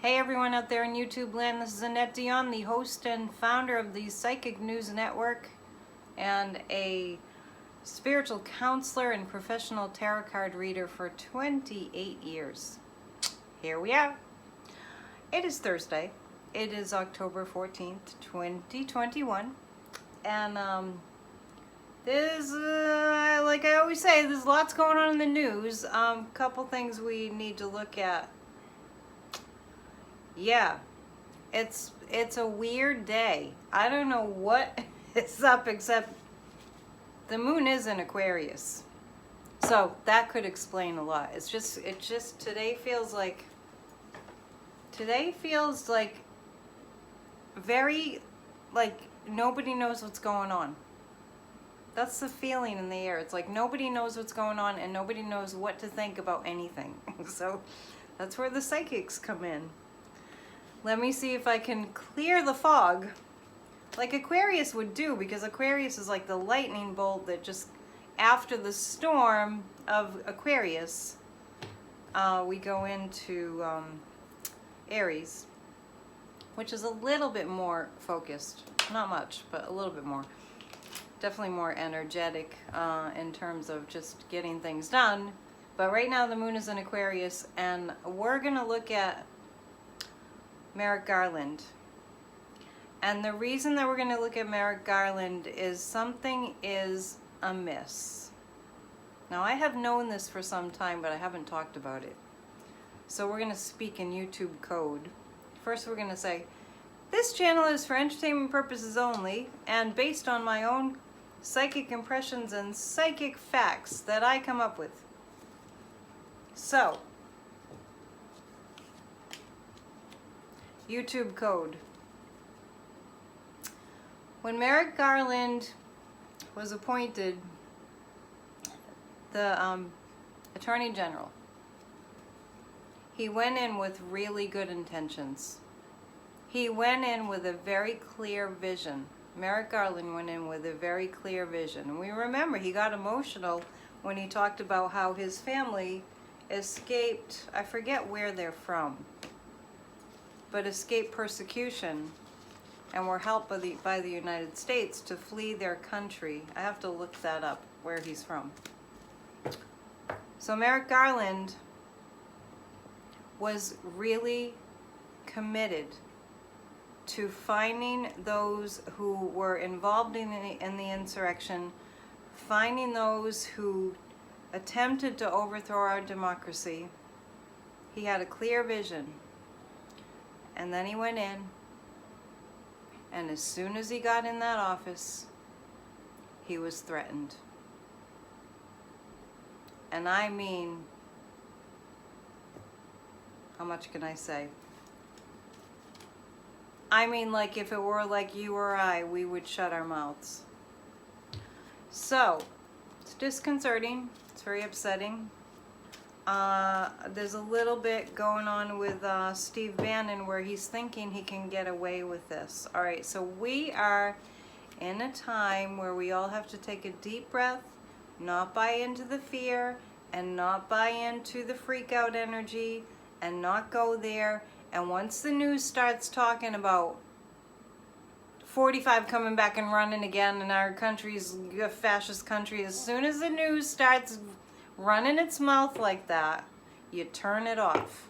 Hey everyone out there in YouTube land, this is Annette Dion, the host and founder of the Psychic News Network and a spiritual counselor and professional tarot card reader for 28 years. Here we are. It is Thursday. It is October 14th, 2021. And there's, like I always say, there's lots going on in the news. Couple things we need to look at. Yeah, it's a weird day. I don't know what is up except the moon is in Aquarius. So that could explain a lot. It's just today feels like very like nobody knows what's going on. That's the feeling in the air. It's like nobody knows what's going on and nobody knows what to think about anything. So that's where the psychics come in. Let me see if I can clear the fog like Aquarius would do, because Aquarius is like the lightning bolt that just after the storm of Aquarius, we go into Aries, which is a little bit more focused. Not much, but a little bit more. Definitely more energetic in terms of just getting things done. But right now the moon is in Aquarius, and we're going to look at Merrick Garland. And the reason that we're going to look at Merrick Garland is something is amiss. Now, I have known this for some time, but I haven't talked about it. So we're going to speak in YouTube code. First, we're going to say, this channel is for entertainment purposes only and based on my own psychic impressions and psychic facts that I come up with. So, YouTube code. When Merrick Garland was appointed the Attorney General, he went in with really good intentions. He went in with a very clear vision. Merrick Garland went in with a very clear vision. And we remember he got emotional when he talked about how his family escaped, I forget where they're from, but escaped persecution and were helped by the United States to flee their country. I have to look that up, where he's from. So Merrick Garland was really committed to finding those who were involved in the insurrection, finding those who attempted to overthrow our democracy. He had a clear vision. And then he went in, and as soon as he got in that office, he was threatened. And I mean, how much can I say? I mean, like if it were like you or I, we would shut our mouths. So, it's disconcerting, it's very upsetting. There's a little bit going on with Steve Bannon where he's thinking he can get away with this. All right, so we are in a time where we all have to take a deep breath, not buy into the fear, and not buy into the freak out energy, and not go there. And once the news starts talking about 45 coming back and running again in our country's a fascist country, as soon as the news starts running its mouth like that, you turn it off,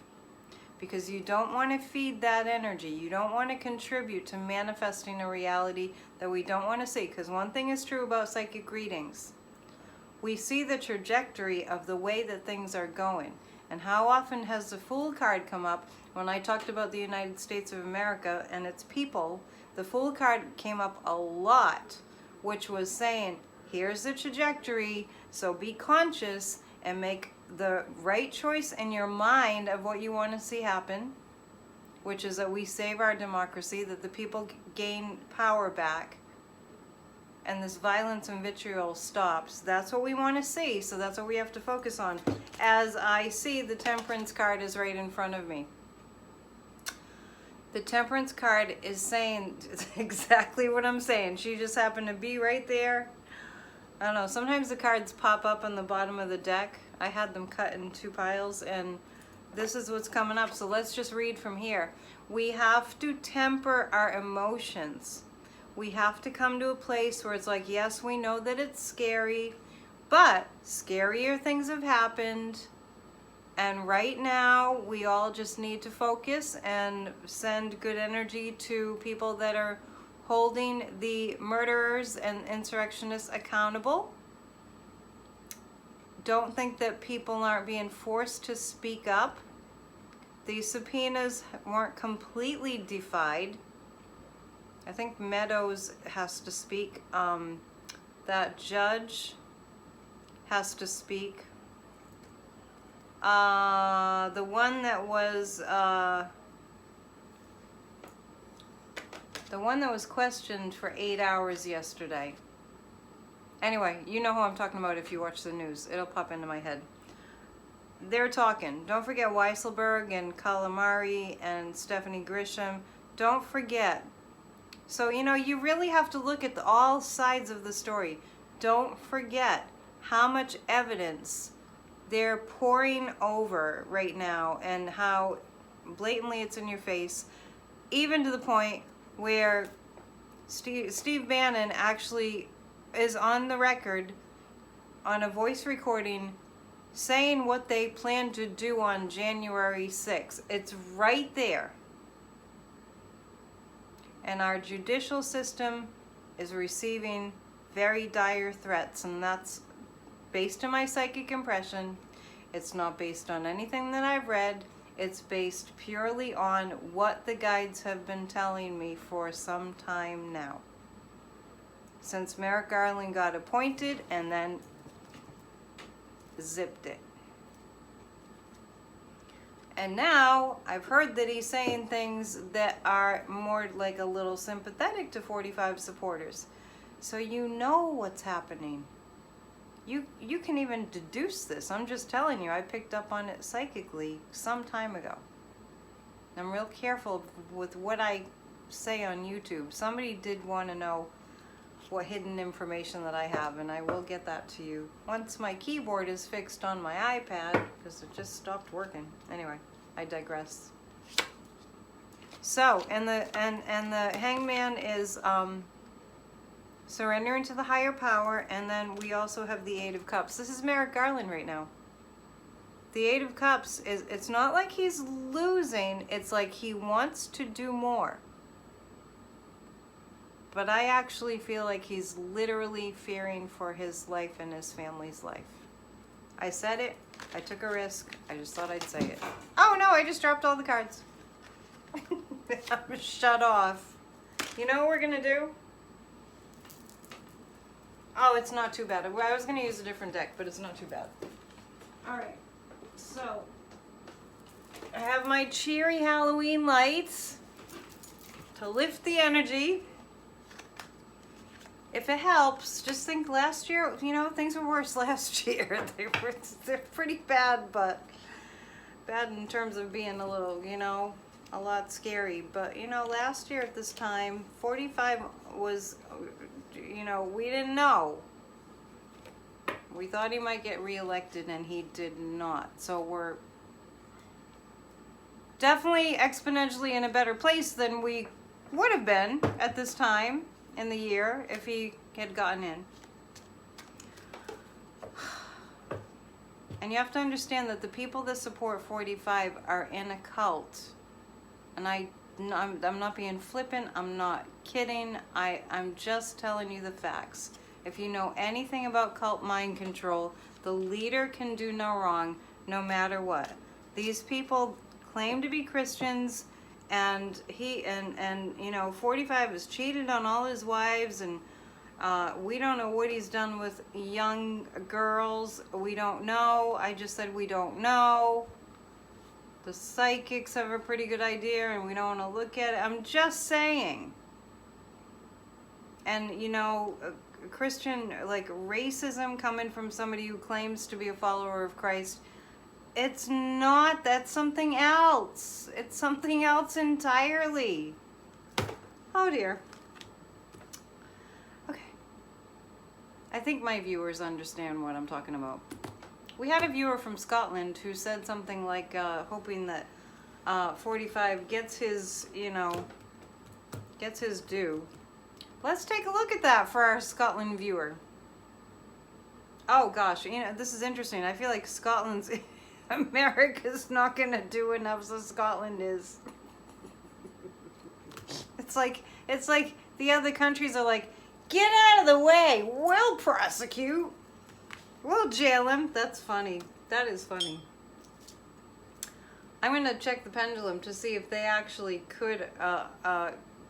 because you don't want to feed that energy. You don't want to contribute to manifesting a reality that we don't want to see, because one thing is true about psychic readings. We see the trajectory of the way that things are going. And how often has the Fool card come up? When I talked about the United States of America and its people, the Fool card came up a lot, which was saying, here's the trajectory, so be conscious and make the right choice in your mind of what you want to see happen, which is that we save our democracy, that the people gain power back, and this violence and vitriol stops. That's what we want to see, so that's what we have to focus on. As I see, the Temperance card is right in front of me. The Temperance card is saying exactly what I'm saying. She just happened to be right there. I don't know, sometimes the cards pop up on the bottom of the deck. I had them cut in two piles, and this is what's coming up. So let's just read from here. We have to temper our emotions. We have to come to a place where it's like, yes, we know that it's scary, but scarier things have happened. And right now, we all just need to focus and send good energy to people that are holding the murderers and insurrectionists accountable. Don't think that people aren't being forced to speak up. These subpoenas weren't completely defied. I think Meadows has to speak. That judge has to speak. The one that was questioned for 8 hours yesterday. Anyway, you know who I'm talking about if you watch the news. It'll pop into my head. They're talking. Don't forget Weisselberg and Calamari and Stephanie Grisham. Don't forget. So, you know, you really have to look at all sides of the story. Don't forget how much evidence they're pouring over right now and how blatantly it's in your face, even to the point where Steve Bannon actually is on the record on a voice recording saying what they plan to do on January 6th. It's right there. And our judicial system is receiving very dire threats, and that's based on my psychic impression. It's not based on anything that I've read. It's based purely on what the guides have been telling me for some time now. Since Merrick Garland got appointed and then zipped it. And now I've heard that he's saying things that are more like a little sympathetic to 45 supporters. So you know what's happening. You can even deduce this. I'm just telling you, I picked up on it psychically some time ago. I'm real careful with what I say on YouTube. Somebody did want to know what hidden information that I have, and I will get that to you once my keyboard is fixed on my iPad, because it just stopped working. Anyway, I digress. So, and the hangman is surrendering to the higher power, and then we also have the Eight of Cups. This is Merrick Garland right now. The Eight of Cups is, it's not like he's losing, it's like he wants to do more. But I actually feel like he's literally fearing for his life and his family's life. I said it, I took a risk, I just thought I'd say it. Oh no, I just dropped all the cards. I'm shut off. You know what we're gonna do? Oh, it's not too bad. I was gonna use a different deck, but it's not too bad. Alright, so I have my cheery Halloween lights to lift the energy. If it helps, just think last year, you know, things were worse last year. They're pretty bad, but bad in terms of being a little, you know, a lot scary. But, you know, last year at this time, 45 was, you know, we didn't know. We thought he might get reelected, and he did not. So we're definitely exponentially in a better place than we would have been at this time in the year if he had gotten in. And you have to understand that the people that support 45 are in a cult. And I'm not being flippant, I'm not kidding, I'm just telling you the facts. If you know anything about cult mind control, the leader can do no wrong no matter what. These people claim to be Christians, and you know, 45 has cheated on all his wives, and we don't know what he's done with young girls. We don't know. I just said we don't know. The psychics have a pretty good idea, and we don't want to look at it. I'm just saying. And, you know, Christian, like, racism coming from somebody who claims to be a follower of Christ, it's not. That's something else. It's something else entirely. Oh, dear. Okay. I think my viewers understand what I'm talking about. We had a viewer from Scotland who said something like hoping that 45 gets his, gets his due. Let's take a look at that for our Scotland viewer. Oh gosh, this is interesting. I feel like Scotland's America's not gonna do enough, so Scotland is. It's like the other countries are like, get out of the way. We'll prosecute. We'll jail him. That's funny. That is funny. I'm gonna check the pendulum to see if they actually could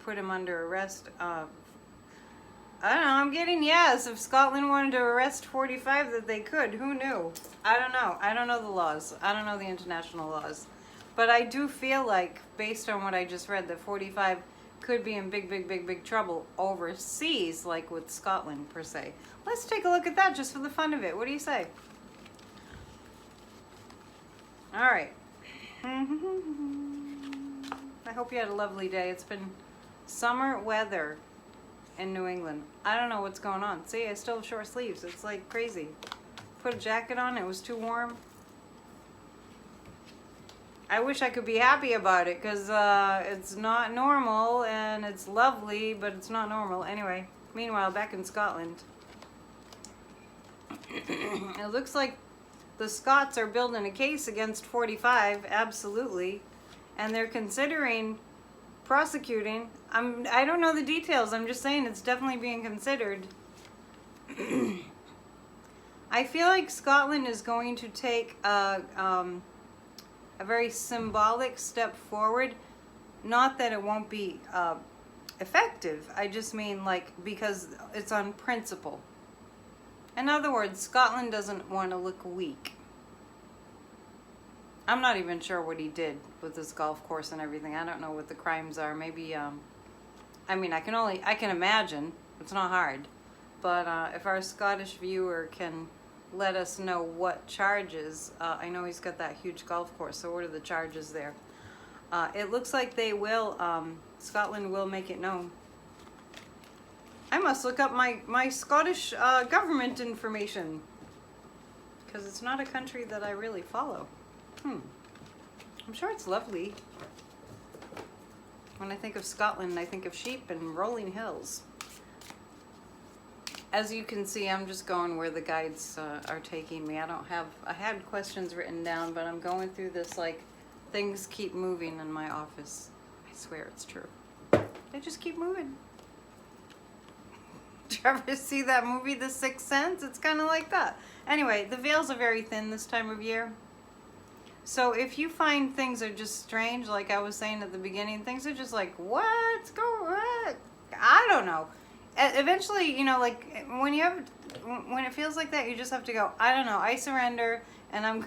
put him under arrest. I don't know, I'm getting yes. If Scotland wanted to arrest 45, that they could. Who knew? I don't know. I don't know the laws. I don't know the international laws. But I do feel like, based on what I just read, that 45 could be in big trouble overseas, like with Scotland, per se. Let's take a look at that just for the fun of it. What do you say? All right. I hope you had a lovely day. It's been summer weather in New England. I don't know what's going on. See, I still have short sleeves. It's like crazy. Put a jacket on, it was too warm. I wish I could be happy about it because it's not normal and it's lovely, but it's not normal. Anyway, meanwhile, back in Scotland, it looks like the Scots are building a case against 45, absolutely, and they're considering prosecuting. I don't know the details. I'm just saying it's definitely being considered. I feel like Scotland is going to take a very symbolic step forward. Not that it won't be effective. I just mean like because it's on principle. In other words, Scotland doesn't want to look weak. I'm not even sure what he did with this golf course and everything. I don't know what the crimes are. Maybe, I mean, I can imagine. It's not hard. But if our Scottish viewer can let us know what charges, I know he's got that huge golf course, so what are the charges there? It looks like they will, Scotland will make it known. I must look up my Scottish government information, because it's not a country that I really follow. I'm sure it's lovely. When I think of Scotland, I think of sheep and rolling hills. As you can see, I'm just going where the guides are taking me. I had questions written down, but I'm going through this like things keep moving in my office. I swear it's true. They just keep moving. Did you ever see that movie, The Sixth Sense? It's kind of like that. Anyway, the veils are very thin this time of year. So if you find things are just strange, like I was saying at the beginning, things are just like, what's going on? I don't know. Eventually, like when it feels like that, you just have to go, I don't know, I surrender, and I'm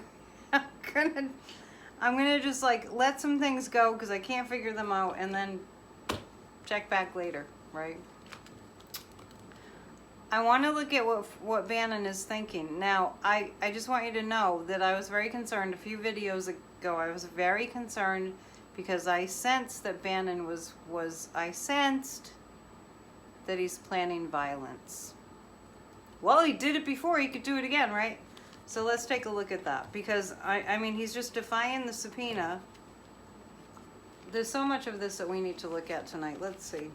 gonna just like let some things go because I can't figure them out, and then check back later, right? I want to look at what Bannon is thinking. Now, I just want you to know that I was very concerned a few videos ago. I was very concerned because I sensed that Bannon I sensed that he's planning violence. Well, he did it before, he could do it again, right? So let's take a look at that, because I mean, he's just defying the subpoena. There's so much of this that we need to look at tonight. Let's see.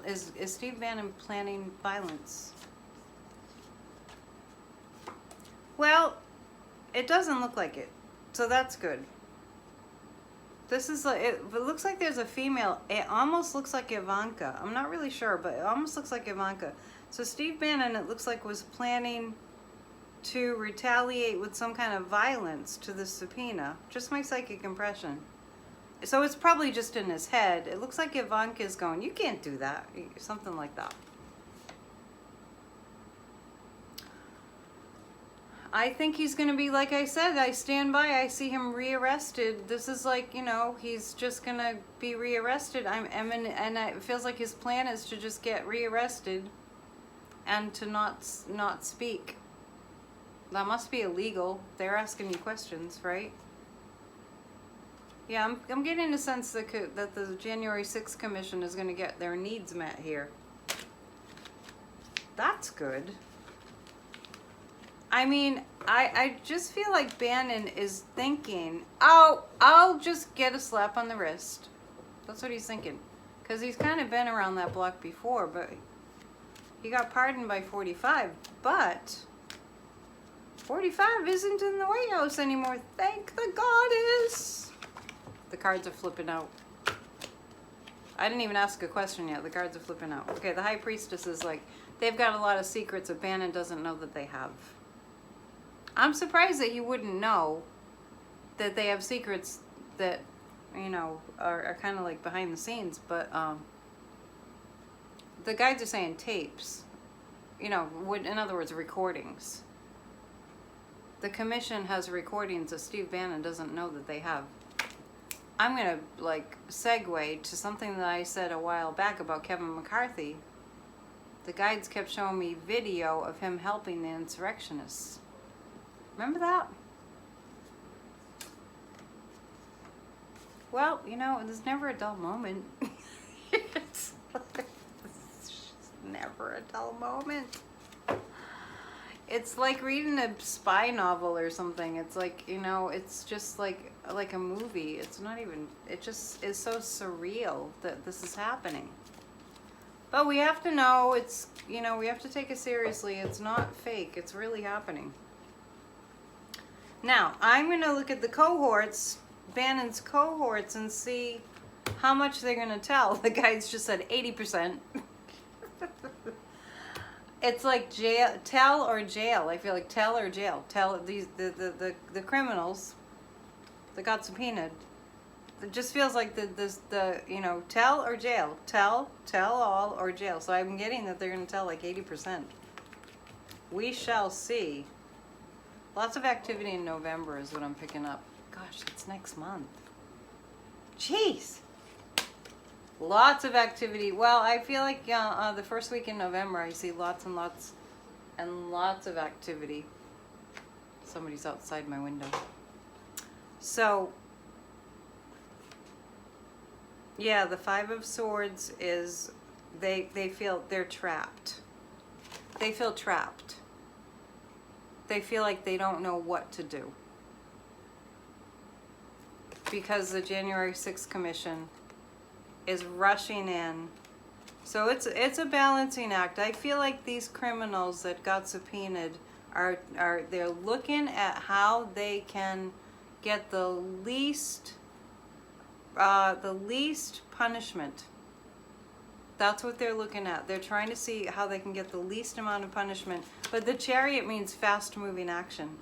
Is Steve Bannon planning violence? Well, it doesn't look like it, so that's good. This is like, it looks like there's a female. It almost looks like Ivanka. I'm not really sure, but it almost looks like Ivanka. So Steve Bannon, it looks like, was planning to retaliate with some kind of violence to the subpoena. Just my psychic impression. So it's probably just in his head. It looks like Ivanka is going, you can't do that. Something like that. I think he's going to be, like I said, I stand by. I see him rearrested. This is like, he's just going to be rearrested. And it feels like his plan is to just get rearrested and to not speak. That must be illegal. They're asking you questions, right? Yeah, I'm getting a sense that the January 6th Commission is going to get their needs met here. That's good. I mean, I just feel like Bannon is thinking, oh, I'll just get a slap on the wrist. That's what he's thinking. Because he's kind of been around that block before, but he got pardoned by 45. But 45 isn't in the White House anymore. Thank the goddess. The cards are flipping out. I didn't even ask a question yet. The cards are flipping out. Okay, the High Priestess is like, they've got a lot of secrets that Bannon doesn't know that they have. I'm surprised that you wouldn't know that they have secrets that, you know, are kind of like behind the scenes. But the guides are saying tapes. You know, in other words, recordings. The commission has recordings that Steve Bannon doesn't know that they have. I'm going to, like, segue to something that I said a while back about Kevin McCarthy. The guides kept showing me video of him helping the insurrectionists. Remember that? Well, you know, there's never a dull moment. It's just never a dull moment. It's like reading a spy novel or something. It's like, you know, it's just like a movie. It's not even, it just is so surreal that this is happening. But we have to know it's, you know, we have to take it seriously. It's not fake. It's really happening. Now, I'm going to look at the cohorts, Bannon's cohorts, and see how much they're going to tell. The guys just said 80%. It's like jail, tell or jail. I feel like tell or jail. Tell these the criminals that got subpoenaed. It just feels like the you know, tell or jail. Tell all or jail. So I'm getting that they're going to tell like 80%. We shall see. Lots of activity in November is what I'm picking up. Gosh, it's next month. Jeez. Lots of activity. Well, I feel like the first week in November, I see lots and lots and lots of activity. Somebody's outside my window. So, yeah, the Five of Swords is, they feel they're trapped. They feel trapped. They feel like they don't know what to do. Because the January 6th Commission is rushing in. So it's a balancing act. I feel like these criminals that got subpoenaed are they're looking at how they can get the least punishment. That's what they're looking at. They're trying to see how they can get the least amount of punishment. But the Chariot means fast-moving action.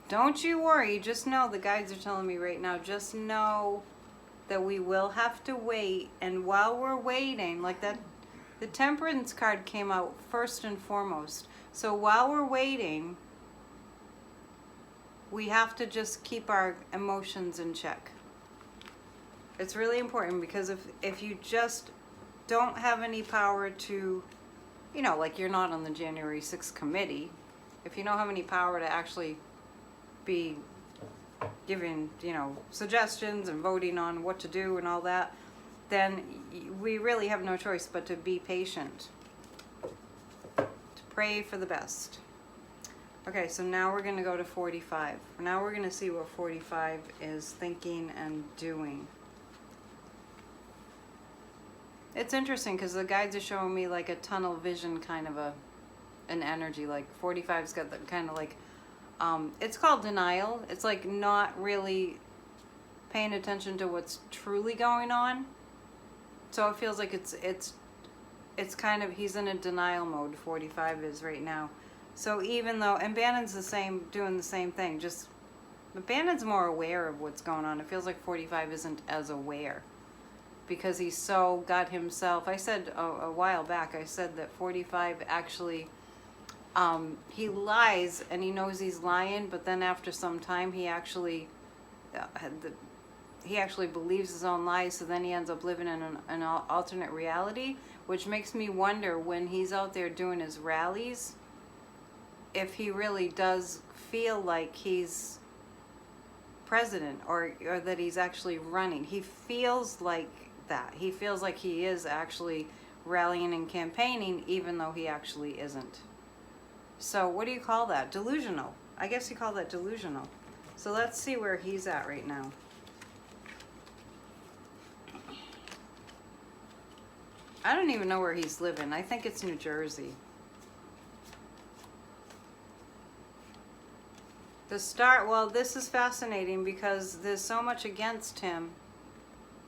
Don't you worry, just know, the guides are telling me right now, just know that we will have to wait, and while we're waiting, like that, the Temperance card came out first and foremost. So while we're waiting, we have to just keep our emotions in check. It's really important, because if you just don't have any power to, you know, like you're not on the January 6th committee, if you don't have any power to actually be giving, you know, suggestions and voting on what to do and all that, then we really have no choice but to be patient, to pray for the best. Okay, so now we're going to go to 45. Now we're going to see what 45 is thinking and doing. It's interesting because the guides are showing me like a tunnel vision kind of an energy. Like 45's got the kind of like, it's called denial. It's like not really paying attention to what's truly going on. So it feels like it's kind of, he's in a denial mode, 45 is right now. So even though, and Bannon's doing the same thing, but Bannon's more aware of what's going on. It feels like 45 isn't as aware because he's so got himself, I said a while back, I said that 45 actually, he lies and he knows he's lying, but then after some time he actually believes his own lies, so then he ends up living in an alternate reality, which makes me wonder when he's out there doing his rallies, if he really does feel like he's president or that he's actually running. He feels like that. He feels like he is actually rallying and campaigning, even though he actually isn't. So what do you call that? Delusional. I guess you call that delusional. So let's see where he's at right now. I don't even know where he's living. I think it's New Jersey. Well, this is fascinating because there's so much against him.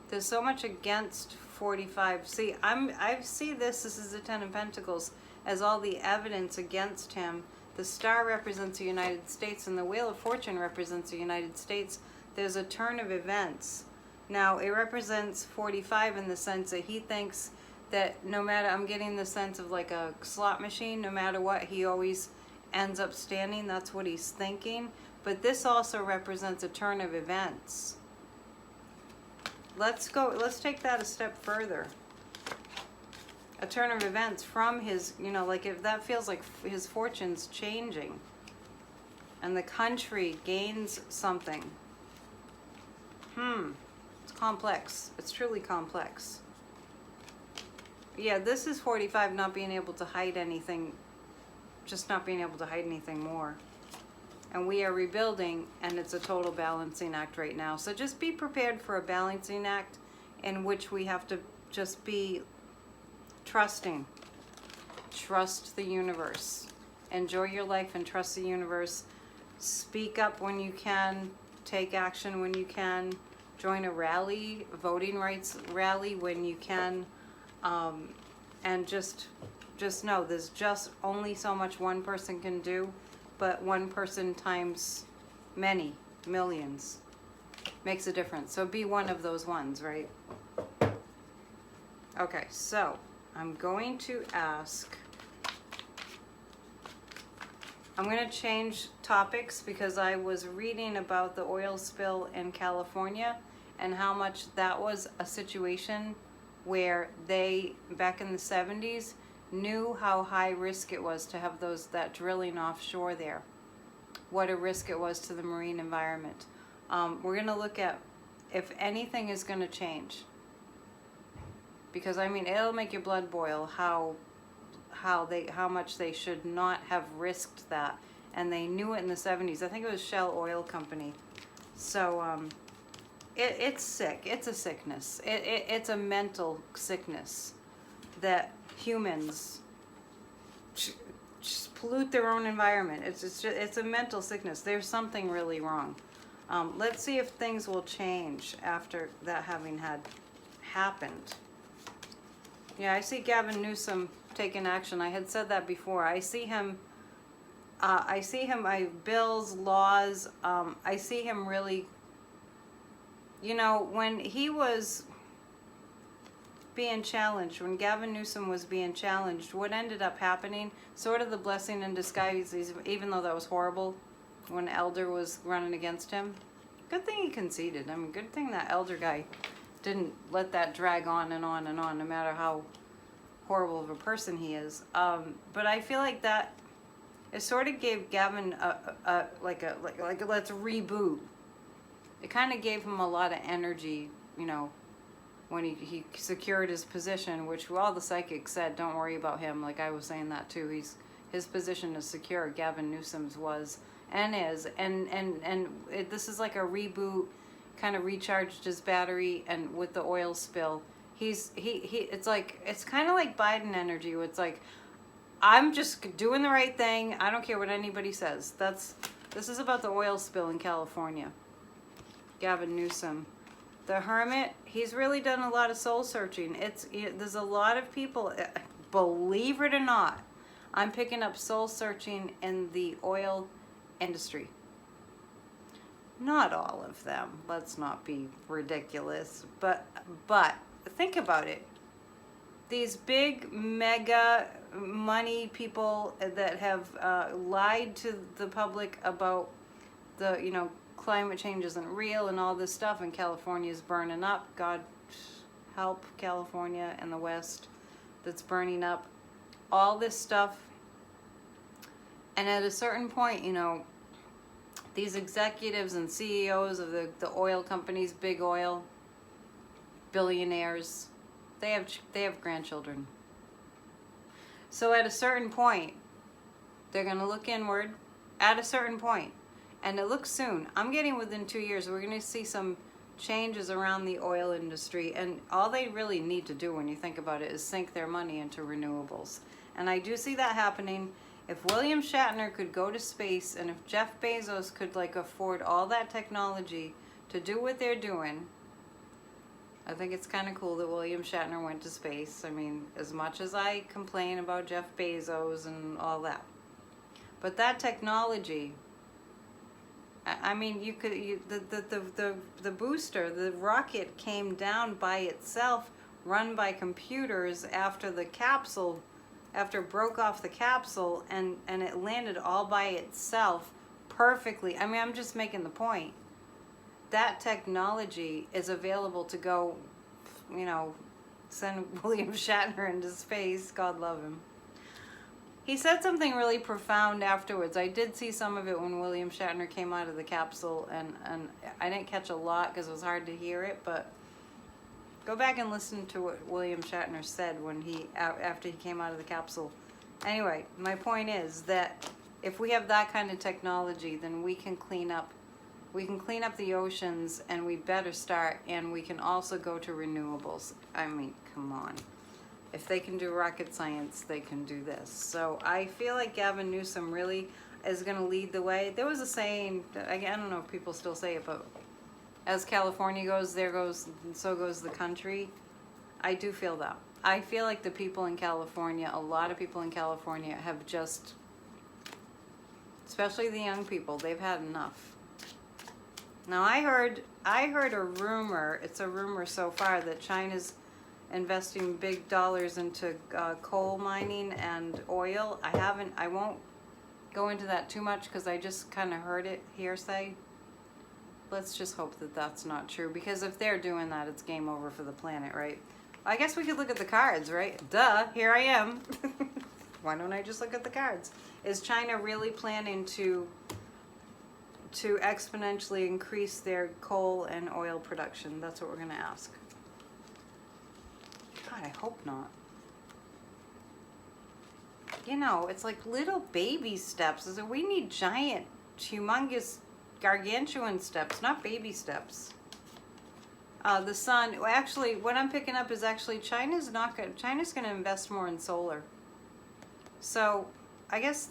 There's so much against 45. See, I see this is the Ten of Pentacles, as all the evidence against him. The star represents the United States and the Wheel of Fortune represents the United States. There's a turn of events. Now, it represents 45 in the sense that he thinks that no matter, I'm getting the sense of like a slot machine, no matter what, he always ends up standing. That's what he's thinking. But this also represents a turn of events. Let's take that a step further. A turn of events from his, like if that feels like his fortune's changing and the country gains something. It's complex. It's truly complex. Yeah, this is 45 not being able to hide anything, just not being able to hide anything more. And we are rebuilding, and it's a total balancing act right now. So just be prepared for a balancing act in which we have to just be trusting. Trust the universe. Enjoy your life and trust the universe. Speak up when you can. Take action when you can. Join a rally, voting rights rally when you can. And just know there's just only so much one person can do, but one person times many millions makes a difference. So be one of those ones, right? Okay, so I'm going to ask, I'm going to change topics because I was reading about the oil spill in California and how much that was a situation where they, back in the 70s, knew how high risk it was to have that drilling offshore there. What a risk it was to the marine environment. We're going to look at if anything is going to change. Because I mean, it'll make your blood boil how much they should not have risked that. And they knew it in the 70s. I think it was Shell Oil Company. So it's sick. It's a sickness. It's a mental sickness that humans just pollute their own environment. It's a mental sickness. There's something really wrong. Let's see if things will change after that having happened. Yeah, I see Gavin Newsom taking action. I had said that before. I see him, bills, laws, I see him really, when he was being challenged, when Gavin Newsom was being challenged, what ended up happening, sort of the blessing in disguise, even though that was horrible, when Elder was running against him. Good thing he conceded. I mean, good thing that Elder guy didn't let that drag on and on and on, no matter how horrible of a person he is. But I feel like that it sort of gave Gavin like let's reboot. It kind of gave him a lot of energy, when he secured his position, which all the psychics said, don't worry about him. Like I was saying that too. His position is secure. Gavin Newsom's was and is, and this is like a reboot. Kind of recharged his battery, and with the oil spill, it's kind of like Biden energy. Where it's like, I'm just doing the right thing. I don't care what anybody says. This is about the oil spill in California. Gavin Newsom. The Hermit, he's really done a lot of soul searching. There's a lot of people, believe it or not, I'm picking up soul searching in the oil industry. Not all of them, let's not be ridiculous, but think about it. These big mega money people that have lied to the public about the, climate change isn't real and all this stuff, and California's burning up. God help California and the West that's burning up. All this stuff. And at a certain point, these executives and CEOs of the oil companies, big oil, billionaires, they have grandchildren. So at a certain point, they're going to look inward at a certain point, and it looks soon. I'm getting within 2 years, we're going to see some changes around the oil industry, and all they really need to do when you think about it is sink their money into renewables. And I do see that happening. If William Shatner could go to space, and if Jeff Bezos could like afford all that technology to do what they're doing, I think it's kind of cool that William Shatner went to space. I mean, as much as I complain about Jeff Bezos and all that, but that technology, I mean, the booster, the rocket came down by itself, run by computers after it broke off the capsule, and it landed all by itself perfectly. I mean, I'm just making the point. That technology is available to go, send William Shatner into space. God love him. He said something really profound afterwards. I did see some of it when William Shatner came out of the capsule, and I didn't catch a lot because it was hard to hear it, but go back and listen to what William Shatner said after he came out of the capsule. Anyway, my point is that if we have that kind of technology, then we can clean up the oceans, and we better start, and we can also go to renewables. I mean, come on. If they can do rocket science, they can do this. So I feel like Gavin Newsom really is going to lead the way. There was a saying, I don't know if people still say it, but as California goes, so goes the country. I do feel that. I feel like the people in California, a lot of people in California have just, especially the young people, they've had enough. Now I heard a rumor, it's a rumor so far, that China's investing big dollars into coal mining and oil. I won't go into that too much because I just kind of heard it hearsay. Let's just hope that that's not true, because if they're doing that, it's game over for the planet, right? I guess we could look at the cards, right? Duh, here I am. Why don't I just look at the cards? Is China really planning to exponentially increase their coal and oil production? That's what we're going to ask. God, I hope not. It's like little baby steps. We need giant, humongous, gargantuan steps, not baby steps. The sun, actually, what I'm picking up is actually China's going to invest more in solar. So I guess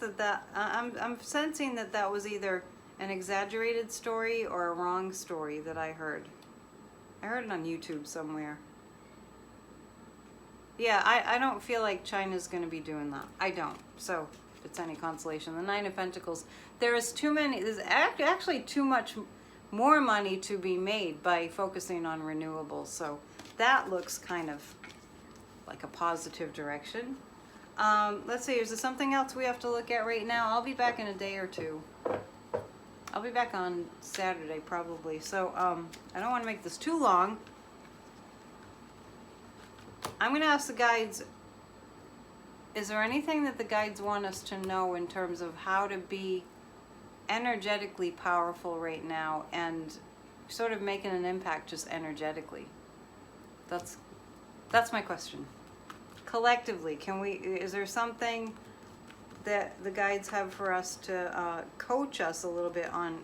I'm sensing that was either an exaggerated story or a wrong story that I heard. I heard it on YouTube somewhere. Yeah, I don't feel like China's going to be doing that. I don't. So, if it's any consolation, the Nine of Pentacles, there's actually too much more money to be made by focusing on renewables. So, that looks kind of like a positive direction. Let's see, is there something else we have to look at right now? I'll be back in a day or two. I'll be back on Saturday probably. So, I don't want to make this too long. I'm going to ask the guides, is there anything that the guides want us to know in terms of how to be energetically powerful right now and sort of making an impact just energetically? That's my question. Collectively, is there something that the guides have for us to coach us a little bit on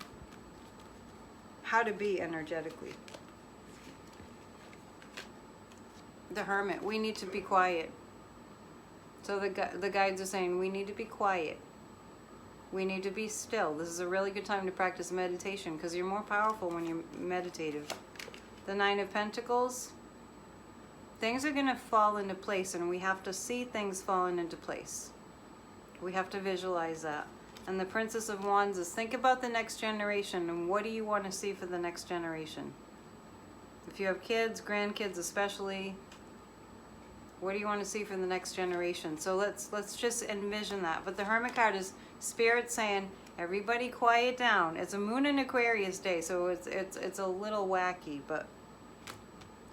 how to be energetically? The Hermit, we need to be quiet. So the guides are saying we need to be quiet. We need to be still. This is a really good time to practice meditation because you're more powerful when you're meditative. The Nine of Pentacles, things are going to fall into place, and we have to see things falling into place. We have to visualize that. And the Princess of Wands is, think about the next generation and what do you want to see for the next generation? If you have kids, grandkids especially, what do you want to see for the next generation? So let's just envision that. But the Hermit card is Spirit saying, everybody quiet down. It's a Moon in Aquarius day, so it's a little wacky, but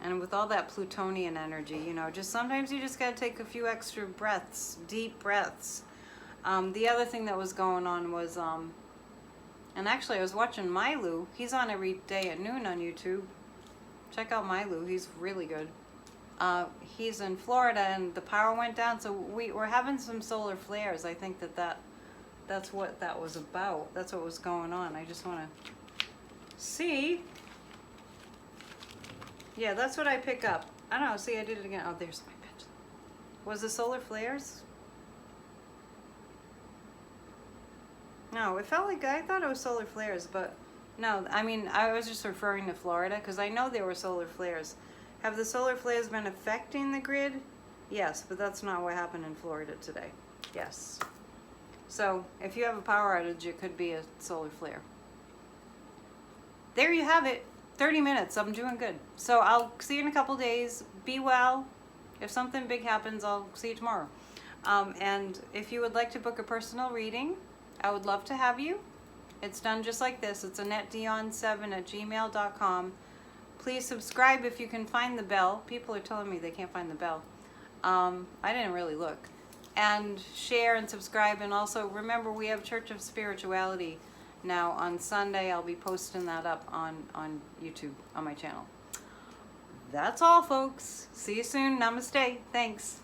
and with all that Plutonian energy, just sometimes you just got to take a few extra breaths, deep breaths. The other thing that was going on was, and actually I was watching Milu. He's on every day at noon on YouTube. Check out Milu. He's really good. He's in Florida and the power went down, so we're having some solar flares. I think that's what that was about. That's what was going on. I just want to see. Yeah, that's what I pick up. I don't know. See, I did it again. Oh, there's my pencil. Was it solar flares? No, it felt like, I thought it was solar flares, but no, I mean, I was just referring to Florida because I know there were solar flares. Have the solar flares been affecting the grid? Yes, but that's not what happened in Florida today. Yes. So if you have a power outage, it could be a solar flare. There you have it. 30 minutes. I'm doing good. So I'll see you in a couple days. Be well. If something big happens, I'll see you tomorrow. And if you would like to book a personal reading, I would love to have you. It's done just like this. It's AnnetteDion7@gmail.com. Please subscribe if you can find the bell. People are telling me they can't find the bell. I didn't really look. And share and subscribe. And also remember, we have Church of Spirituality now on Sunday. I'll be posting that up on YouTube on my channel. That's all, folks. See you soon. Namaste. Thanks.